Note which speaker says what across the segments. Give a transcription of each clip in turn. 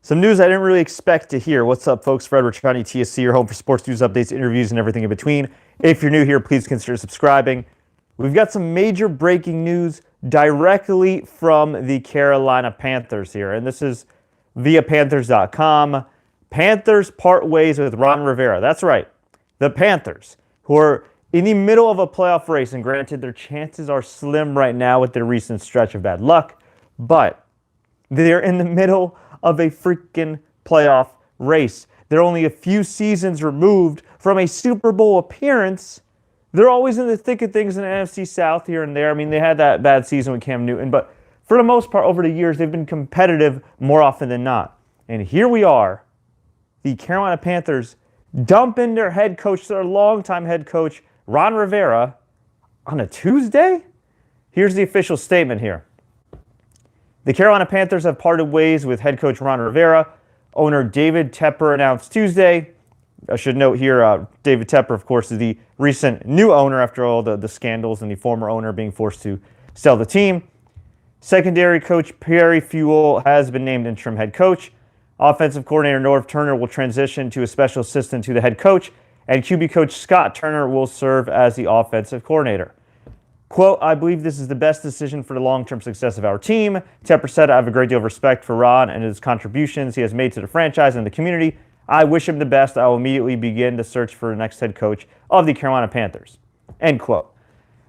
Speaker 1: Some news I didn't really expect to hear. What's up, folks? Fred Richani, TSC, your home for sports news updates, interviews, and everything in between. If you're new here, please consider subscribing. We've got some major breaking news directly from the Carolina Panthers here, and this is via Panthers.com. Panthers part ways with Ron Rivera. That's right, the Panthers, who are in the middle of a playoff race, and granted, their chances are slim right now with their recent stretch of bad luck, but they're in the middle of a freaking playoff race. They're only a few seasons removed from a Super Bowl appearance. They're always in the thick of things in the NFC South here and there. I mean, they had that bad season with Cam Newton, but for the most part, over the years, they've been competitive more often than not. And here we are, the Carolina Panthers dumping their head coach, their longtime head coach, Ron Rivera, on a Tuesday? Here's the official statement here. The Carolina Panthers have parted ways with head coach Ron Rivera. Owner David Tepper announced Tuesday. I should note here, David Tepper, of course, is the recent new owner after all the scandals and the former owner being forced to sell the team. Secondary coach Perry Fewell has been named interim head coach. Offensive coordinator Norv Turner will transition to a special assistant to the head coach, and QB coach Scott Turner will serve as the offensive coordinator. Quote, I believe this is the best decision for the long-term success of our team. Tepper said, I have a great deal of respect for Ron and his contributions he has made to the franchise and the community. I wish him the best. I will immediately begin the search for the next head coach of the Carolina Panthers. End quote.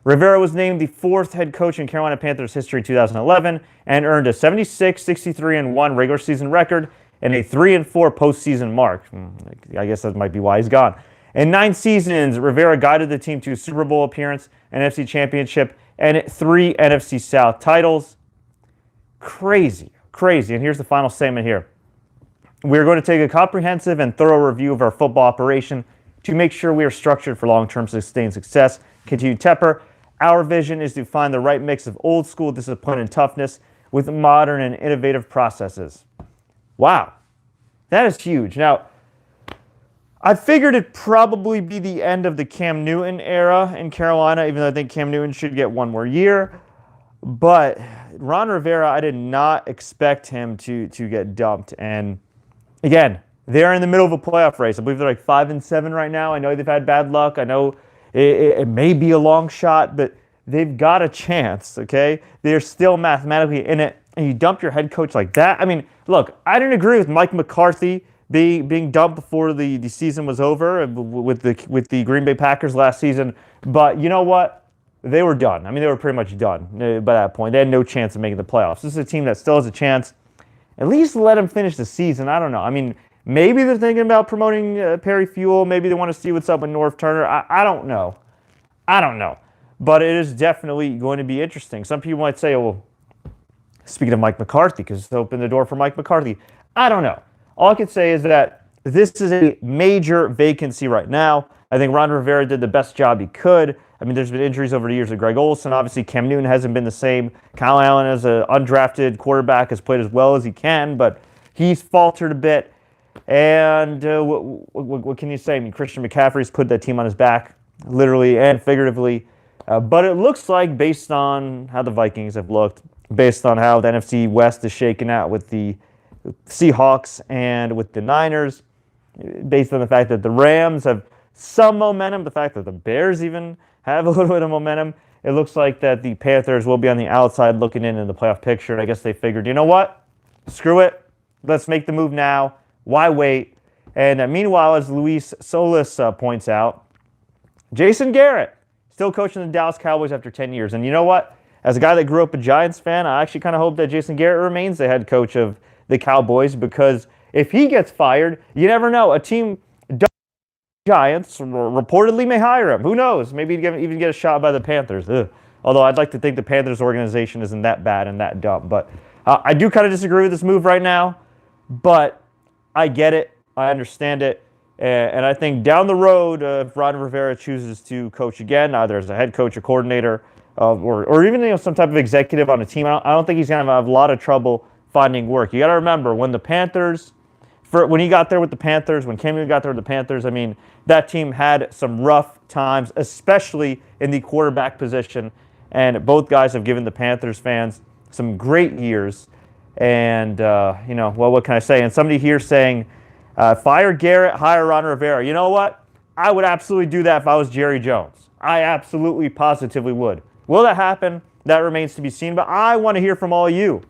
Speaker 1: Rivera was named the fourth head coach in Carolina Panthers history in 2011 and earned a 76, 63-1 regular season record and a 3-4 postseason mark. I guess that might be why he's gone. In 9 seasons, Rivera guided the team to a Super Bowl appearance, an NFC Championship, and 3 NFC South titles. Crazy, crazy. And here's the final statement here. We're going to take a comprehensive and thorough review of our football operation to make sure we are structured for long-term sustained success. Continued Tepper. Our vision is to find the right mix of old school discipline and toughness with modern and innovative processes. Wow, that is huge. Now, I figured it'd probably be the end of the Cam Newton era in Carolina, even though I think Cam Newton should get one more year. But Ron Rivera, I did not expect him to get dumped. And again, they're in the middle of a playoff race. I believe they're like 5-7 right now. I know they've had bad luck. I know it may be a long shot, but they've got a chance, okay? They're still mathematically in it. And you dump your head coach like that? I mean, look, I didn't agree with Mike McCarthy being dumped before the season was over with the Green Bay Packers last season. But you know what? They were done. I mean, they were pretty much done by that point. They had no chance of making the playoffs. This is a team that still has a chance. At least let them finish the season. I don't know. I mean, maybe they're thinking about promoting Perry Fewell. Maybe they want to see what's up with Norv Turner. I don't know. I don't know. But it is definitely going to be interesting. Some people might say, well, speaking of Mike McCarthy, because it's opened the door for Mike McCarthy. I don't know. All I can say is that this is a major vacancy right now. I think Ron Rivera did the best job he could. I mean, there's been injuries over the years with Greg Olsen. Obviously, Cam Newton hasn't been the same. Kyle Allen, as an undrafted quarterback, has played as well as he can, but he's faltered a bit. And what can you say? I mean, Christian McCaffrey's put that team on his back, literally and figuratively. But it looks like, based on how the Vikings have looked, based on how the NFC West is shaking out with the Seahawks and with the Niners, based on the fact that the Rams have some momentum, the fact that the Bears even have a little bit of momentum, it looks like that the Panthers will be on the outside looking in the playoff picture. And I guess they figured, you know what? Screw it. Let's make the move now. Why wait? And meanwhile, as Luis Solis points out, Jason Garrett still coaching the Dallas Cowboys after 10 years. And you know what? As a guy that grew up a Giants fan, I actually kind of hope that Jason Garrett remains the head coach of the Cowboys, because if he gets fired, you never know. A team, Giants, reportedly may hire him. Who knows? Maybe he'd even get a shot by the Panthers. Ugh. Although I'd like to think the Panthers organization isn't that bad and that dumb. But I do kind of disagree with this move right now. But I get it. I understand it. And I think down the road, if Ron Rivera chooses to coach again, either as a head coach or coordinator, or even some type of executive on a team, I don't think he's going to have a lot of trouble finding work. You got to remember, when the Panthers, when he got there with the Panthers, when Cam Newton got there with the Panthers, I mean, that team had some rough times, especially in the quarterback position. And both guys have given the Panthers fans some great years. And, well, what can I say? And somebody here saying, fire Garrett, hire Ron Rivera. You know what? I would absolutely do that if I was Jerry Jones. I absolutely, positively would. Will that happen? That remains to be seen. But I want to hear from all you.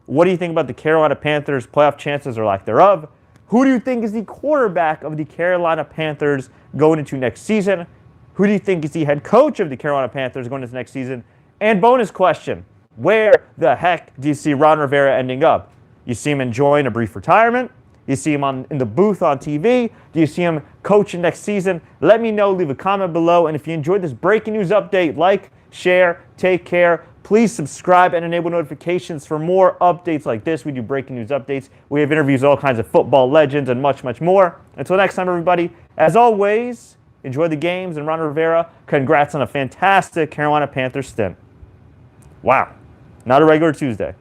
Speaker 1: What do you think about the Carolina Panthers' playoff chances or lack thereof? Who do you think is the quarterback of the Carolina Panthers going into next season? Who do you think is the head coach of the Carolina Panthers going into next season? And bonus question, where the heck do you see Ron Rivera ending up? You see him enjoying a brief retirement? You see him in the booth on TV? Do you see him coaching next season? Let me know. Leave a comment below. And if you enjoyed this breaking news update, like, share, take care. Please subscribe and enable notifications for more updates like this. We do breaking news updates. We have interviews with all kinds of football legends and much, much more. Until next time, everybody, as always, enjoy the games. And Ron Rivera, congrats on a fantastic Carolina Panthers stint. Wow. Not a regular Tuesday.